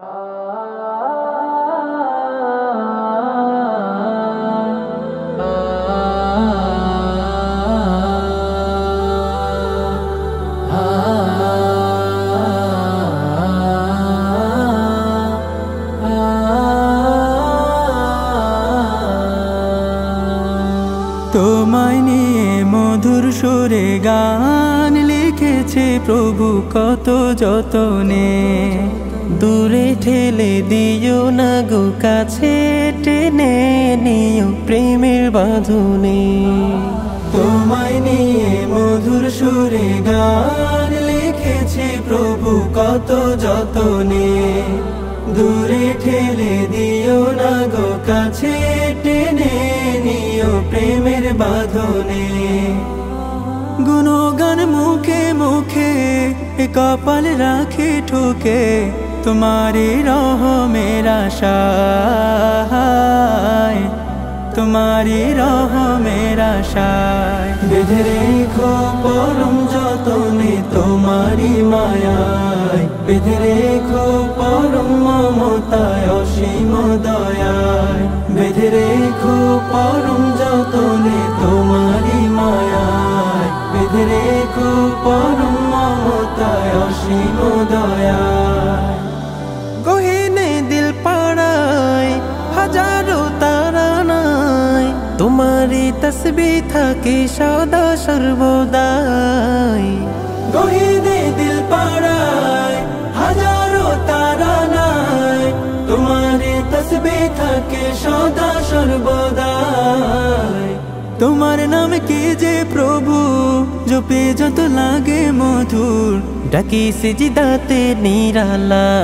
তোমায় নিয়ে মধুর সুরে গান লিখেছে প্রভু কত যতনে। দূরে ঠেলে দিও না গো, কাছে টেনে নিও প্রেমের বাঁধনে। তোমায় নিয়ে মধুর সুরে গান লিখেছে প্রভু কত যতনে। দূরে ঠেলে দিও না গো, কাছে টেনে নিও প্রেমের বাঁধনে। গুণগান মুখে মুখে কপাল রাখে ঠুকে, তোমারি রহমের আশায়, তোমারি রহমের আশায়। বেঁধে রেখো পরম যতনে তোমারি মায়ায়, বেঁধে রেখো পরম মমতায় অসীম দয়ায়। বেঁধে রেখো পরম যতনে তোমারি মায়ায়, বেঁধে রেখো পরম মমতায় অসীম দয়ায়। গহীনে দিল পাড়ায় হাজারো তারা নাই, তোমারি তসবিহ থাকে সদা সর্বদাই। গহীনে দিল পাড়ায় হাজারো তারা নাই, তোমারি তসবিহ থাকে সদা সর্বদাই। তোমার নাম কি যে প্রভু, জপে যত লাগে মধুর, ডাকি সিজদাতে নিরালাই,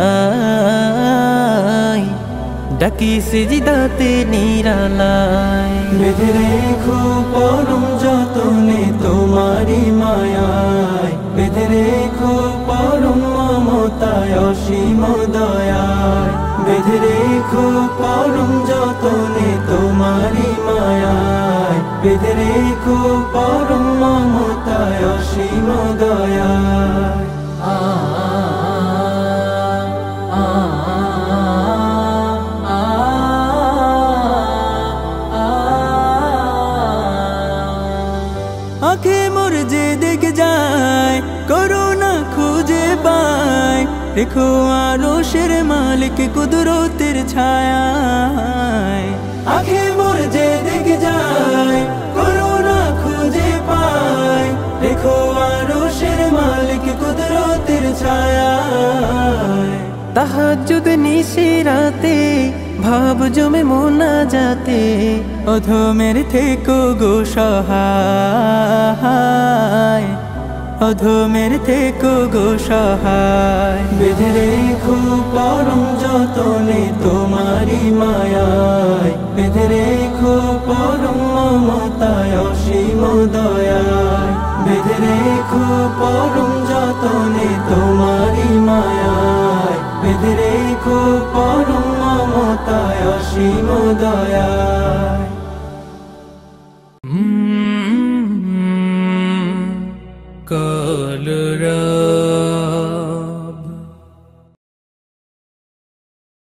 ডাকি সিজদাতে নিরালাই। বেঁধে রেখো পরম যতনে তোমারি মায়ায়, বেঁধে রেখো পরম মমতায় অসীম দয়ায়। বেঁধে রেখো পরম যতনে তোমারি মায়ায়, বেঁধে রেখো পরম মমতায় অসীম দয়ায়। আঁখে মোর যে দেখে যায়, করুণা খুঁজে পায়, রেখো আরশের মালিক কুদরতের ছায়ায়। আঁখে মোর যে দেখে যায়, করুণা খুঁজে পায়, রেখো আরশের মালিক কুদরতের ছায়ায়। তাহাজ্জুদ নিশি রাতে ভাব জমে মোনাজাতে, অধমের থেকো গো সহায়, অধমের থেকো গো সহায়। বেঁধে রেখো পরম যতনে তোমারি মায়ায়, বেঁধে রেখো পরম মমতায় অসীম দয়ায়। বেঁধে রেখো পরম যতনে তোমারি মায়ায়, বেঁধে রেখো পরম মমতায় অসীম দয়ায়।